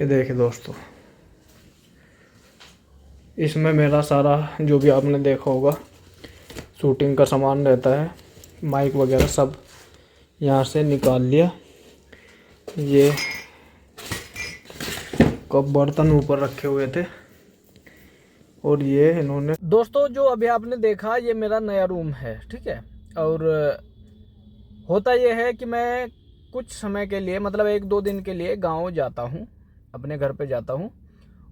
ये देखिए दोस्तों, इसमें मेरा सारा जो भी आपने देखा होगा शूटिंग का सामान रहता है, माइक वगैरह सब यहाँ से निकाल लिया। ये कप बर्तन ऊपर रखे हुए थे और ये इन्होंने दोस्तों जो अभी आपने देखा ये मेरा नया रूम है, ठीक है। और होता ये है कि मैं कुछ समय के लिए मतलब 1-2 दिन के लिए गांव जाता हूँ, अपने घर पे जाता हूँ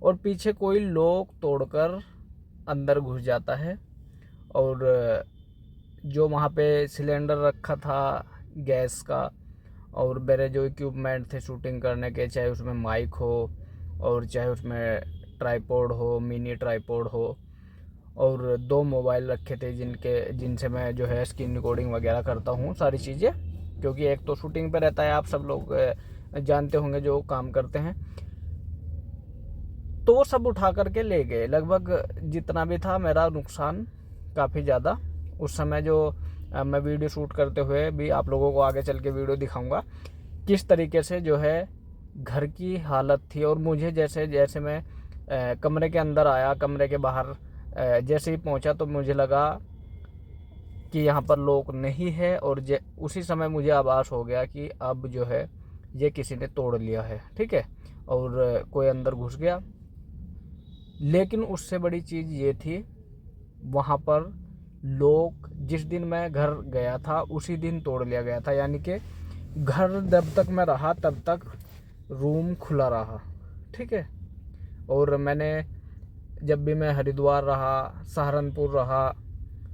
और पीछे कोई लोग तोड़कर अंदर घुस जाता है। और जो वहाँ पे सिलेंडर रखा था गैस का और मेरे जो इक्विपमेंट थे शूटिंग करने के, चाहे उसमें माइक हो और चाहे उसमें ट्राइपॉड हो, मिनी ट्राइपॉड हो, और 2 मोबाइल रखे थे जिनसे मैं जो है स्क्रीन रिकॉर्डिंग वगैरह करता हूँ सारी चीज़ें, क्योंकि एक तो शूटिंग पे रहता है, आप सब लोग जानते होंगे जो काम करते हैं। तो सब उठा करके ले गए, लगभग जितना भी था मेरा नुकसान काफ़ी ज़्यादा। उस समय जो मैं वीडियो शूट करते हुए भी आप लोगों को आगे चल के वीडियो दिखाऊंगा किस तरीके से जो है घर की हालत थी। और मुझे जैसे जैसे मैं कमरे के अंदर आया, कमरे के बाहर जैसे ही पहुंचा तो मुझे लगा कि यहाँ पर लोग नहीं है, और उसी समय मुझे आभास हो गया कि अब जो है ये किसी ने तोड़ लिया है, ठीक है, और कोई अंदर घुस गया। लेकिन उससे बड़ी चीज़ ये थी, वहाँ पर लोग जिस दिन मैं घर गया था उसी दिन तोड़ लिया गया था, यानी कि घर जब तक मैं रहा तब तक रूम खुला रहा, ठीक है। और मैंने जब भी मैं हरिद्वार रहा, सहारनपुर रहा,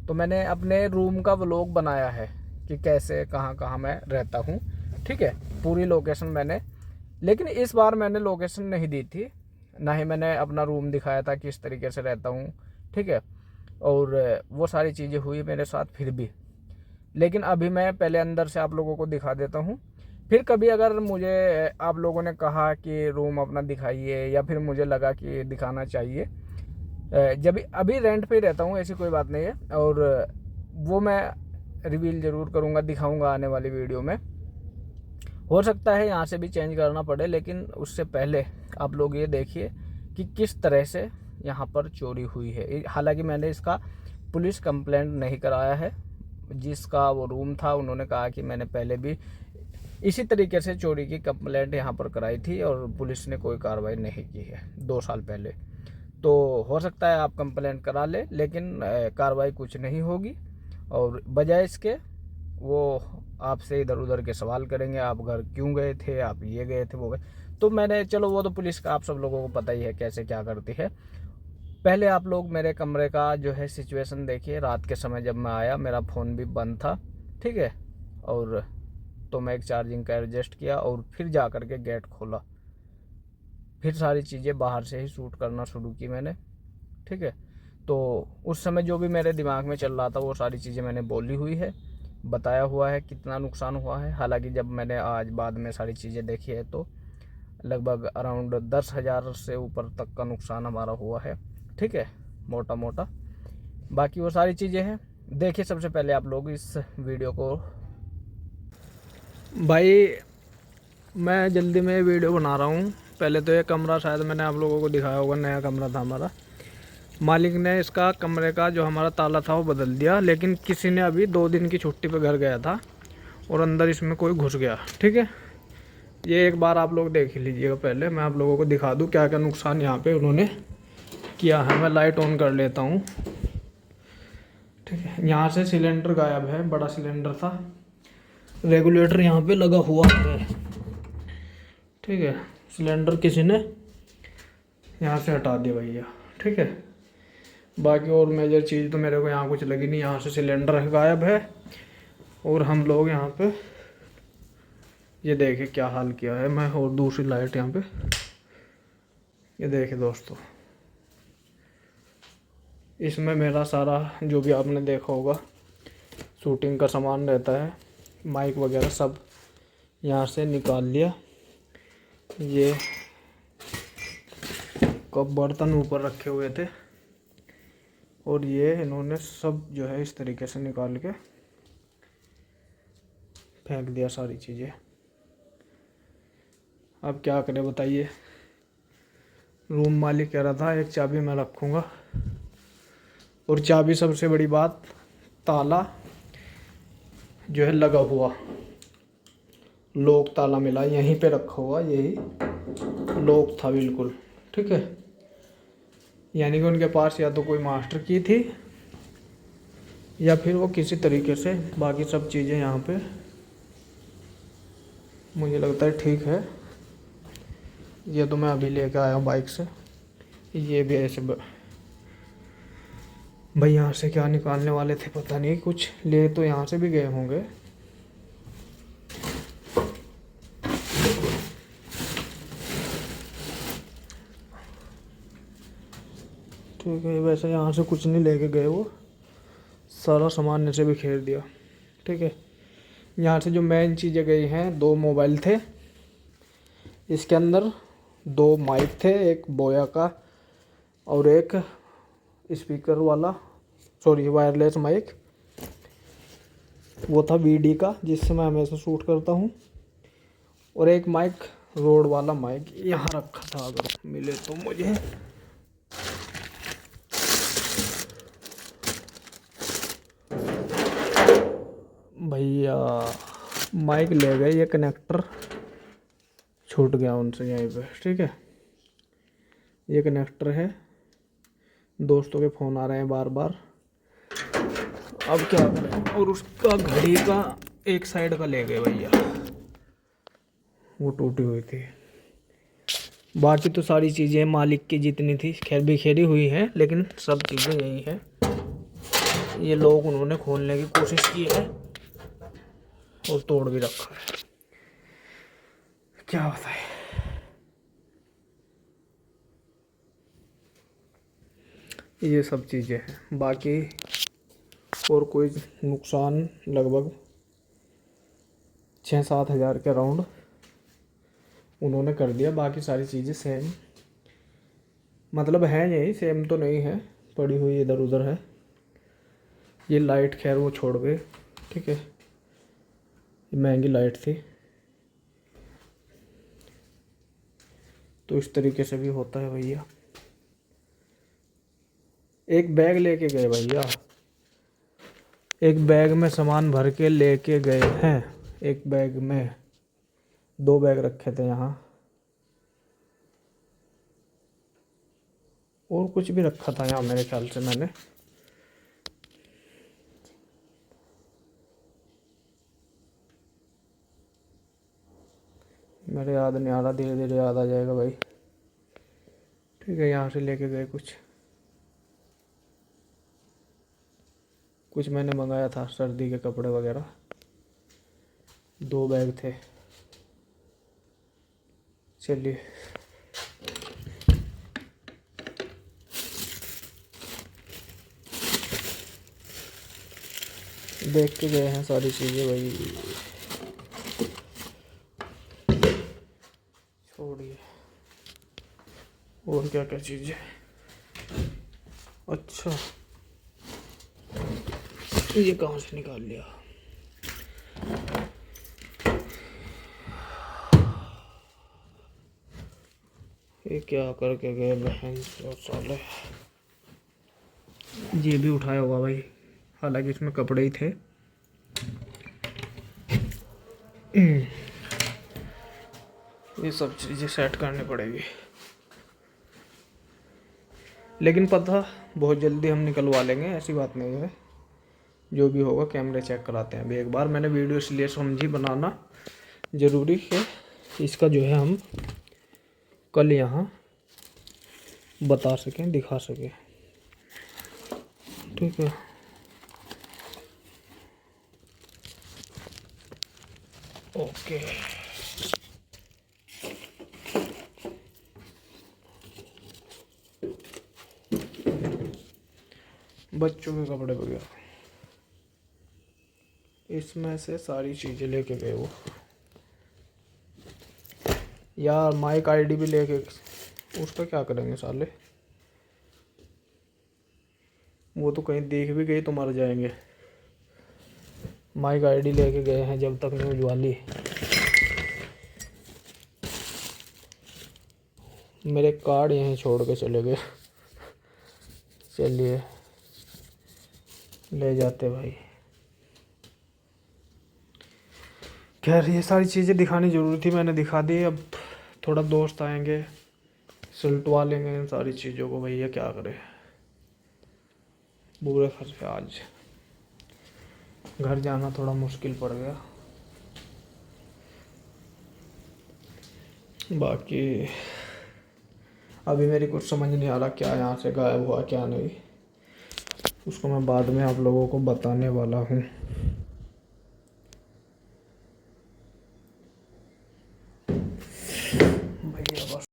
तो मैंने अपने रूम का व्लॉग बनाया है कि कैसे कहाँ कहाँ मैं रहता हूँ, ठीक है, पूरी लोकेशन मैंने। लेकिन इस बार मैंने लोकेशन नहीं दी थी, ना ही मैंने अपना रूम दिखाया था किस तरीके से रहता हूँ, ठीक है। और वो सारी चीज़ें हुई मेरे साथ फिर भी। लेकिन अभी मैं पहले अंदर से आप लोगों को दिखा देता हूँ, फिर कभी अगर मुझे आप लोगों ने कहा कि रूम अपना दिखाइए या फिर मुझे लगा कि दिखाना चाहिए, जब अभी रेंट पे ही रहता हूँ, ऐसी कोई बात नहीं है। और वो मैं रिवील ज़रूर करूँगा, दिखाऊँगा आने वाली वीडियो में। हो सकता है यहाँ से भी चेंज करना पड़े, लेकिन उससे पहले आप लोग ये देखिए कि किस तरह से यहाँ पर चोरी हुई है। हालांकि मैंने इसका पुलिस कंप्लेंट नहीं कराया है, जिसका वो रूम था उन्होंने कहा कि मैंने पहले भी इसी तरीके से चोरी की कंप्लेंट यहाँ पर कराई थी और पुलिस ने कोई कार्रवाई नहीं की है 2 साल पहले। तो हो सकता है आप कंप्लेंट करा ले, लेकिन कार्रवाई कुछ नहीं होगी। और बजाय इसके वो आपसे इधर उधर के सवाल करेंगे, आप घर क्यों गए थे, आप ये गए थे, वो गए। तो मैंने, चलो वो तो पुलिस का आप सब लोगों को पता ही है कैसे क्या करती है। पहले आप लोग मेरे कमरे का जो है सिचुएशन देखिए। रात के समय जब मैं आया मेरा फ़ोन भी बंद था, ठीक है। और तो मैं एक चार्जिंग का एडजस्ट किया और फिर जा कर के गेट खोला, फिर सारी चीज़ें बाहर से ही शूट करना शुरू की मैंने, ठीक है। तो उस समय जो भी मेरे दिमाग में चल रहा था वो सारी चीज़ें मैंने बोली हुई है, बताया हुआ है कितना नुकसान हुआ है। हालांकि जब मैंने आज बाद में सारी चीज़ें देखी है तो लगभग अराउंड 10,000 से ऊपर तक का नुकसान हमारा हुआ है, ठीक है, मोटा मोटा। बाकी वो सारी चीज़ें हैं, देखिए सबसे पहले आप लोग इस वीडियो को। भाई मैं जल्दी में वीडियो बना रहा हूँ। पहले तो ये कमरा शायद मैंने आप लोगों को दिखाया होगा, नया कमरा था हमारा। मालिक ने इसका कमरे का जो हमारा ताला था वो बदल दिया, लेकिन किसी ने अभी 2 दिन की छुट्टी पे घर गया था और अंदर इसमें कोई घुस गया, ठीक है। ये एक बार आप लोग देख लीजिएगा, पहले मैं आप लोगों को दिखा दूँ क्या क्या नुकसान यहाँ पे उन्होंने किया है। मैं लाइट ऑन कर लेता हूँ, ठीक है। यहाँ से सिलेंडर गायब है, बड़ा सिलेंडर था, रेगुलेटर यहाँ पे लगा हुआ है, ठीक है। सिलेंडर किसी ने यहाँ से हटा दिया भैया, ठीक है। बाकी और मेजर चीज़ तो मेरे को यहाँ कुछ लगी नहीं। यहाँ से सिलेंडर गायब है और हम लोग यहाँ पे ये देखे क्या हाल किया है। मैं और दूसरी लाइट यहाँ पे ये देखे दोस्तों, इसमें मेरा सारा जो भी आपने देखा होगा शूटिंग का सामान रहता है, माइक वगैरह सब यहाँ से निकाल लिया। ये कप बर्तन ऊपर रखे हुए थे और ये इन्होंने सब जो है इस तरीके से निकाल के फेंक दिया सारी चीज़ें। अब क्या करें बताइए। रूम मालिक कह रहा था एक चाबी मैं रखूँगा, और चाबी सबसे बड़ी बात, ताला जो है लगा हुआ, लॉक ताला मिला, यहीं पे रखा हुआ, यही लॉक था बिल्कुल। ठीक है, यानी कि उनके पास या तो कोई मास्टर की थी या फिर वो किसी तरीके से, बाकी सब चीज़ें यहाँ पे मुझे लगता है ठीक है। ये तो मैं अभी लेकर आया हूँ बाइक से। ये भी ऐसे भाई यहाँ से क्या निकालने वाले थे पता नहीं, कुछ ले तो यहाँ से भी गए होंगे। ठीक है, वैसे यहाँ से कुछ नहीं लेके गए, वो सारा सामान नीचे भी खेर दिया। ठीक है, यहाँ से जो मेन चीज़ें गई हैं, 2 मोबाइल थे इसके अंदर, 2 माइक थे, एक बोया का और एक स्पीकर वाला, सॉरी वायरलेस माइक, वो था वीडी का जिससे मैं हमेशा शूट करता हूँ, और एक माइक रोड वाला माइक यहाँ रखा था, अगर मिले तो मुझे। भैया माइक ले गए, ये कनेक्टर छूट गया उनसे यहीं पे। ठीक है, ये कनेक्टर है, दोस्तों के फ़ोन आ रहे हैं बार बार, अब क्या करें। और उसका घड़ी का एक साइड का ले गए भैया, वो टूटी हुई थी। बाकी तो सारी चीज़ें मालिक की जितनी थी खैर बिखेरी हुई हैं, लेकिन सब चीज़ें यही हैं। ये लोग उन्होंने खोलने की कोशिश की है और तोड़ भी रखा है, क्या बताए। ये सब चीज़ें हैं, बाकी और कोई नुकसान लगभग 6-7 हज़ार के राउंड उन्होंने कर दिया। बाकी सारी चीज़ें सेम, मतलब है यही, सेम तो नहीं है, पड़ी हुई इधर उधर है। ये लाइट खैर वो छोड़ गए। ठीक है, महंगी लाइट थी, तो इस तरीके से भी होता है भैया। एक बैग लेके गए भैया, एक बैग में सामान भर के लेके गए हैं। एक बैग में 2 बैग रखे थे यहाँ, और कुछ भी रखा था यहाँ मेरे ख्याल से मैंने। मेरे याद नहीं आ रहा, धीरे धीरे याद आ जाएगा भाई। ठीक है, यहाँ से लेके गए कुछ मैंने मंगाया था सर्दी के कपड़े वगैरह, 2 बैग थे। चलिए, देख के गए हैं सारी चीज़ें भाई, छोड़िए। और क्या क्या चीज़ें, अच्छा ये कहाँ से निकाल लिया। ये क्या करके गए बहन साले, ये भी उठाया हुआ भाई, हालांकि इसमें कपड़े ही थे। ये सब चीज़ें सेट करनी पड़ेगी, लेकिन पता बहुत जल्दी हम निकलवा लेंगे, ऐसी बात नहीं है। जो भी होगा कैमरे चेक कराते हैं अभी एक बार। मैंने वीडियो इसलिए समझी बनाना ज़रूरी है, इसका जो है हम कल यहाँ बता सकें, दिखा सकें। ठीक है, ओके। बच्चों के कपड़े वगैरह, इसमें से सारी चीज़ें लेके गए वो। यार माइक आईडी भी लेके, उसका क्या करेंगे साले, वो तो कहीं देख भी गई तो मर जाएंगे। माइक आईडी लेके गए हैं जब तक न्यूज वाली, मेरे कार्ड यहीं छोड़ के चले गए। चलिए ले जाते भाई। खैर ये सारी चीज़ें दिखानी ज़रूरी थी, मैंने दिखा दी। अब थोड़ा दोस्त आएंगे, सुलटवा लेंगे इन सारी चीज़ों को। भैया क्या करे, बुरे खर्चे। आज घर जाना थोड़ा मुश्किल पड़ गया। बाकी अभी मेरी कुछ समझ नहीं आ रहा क्या यहाँ से गायब हुआ क्या नहीं, उसको मैं बाद में आप लोगों को बताने वाला हूँ।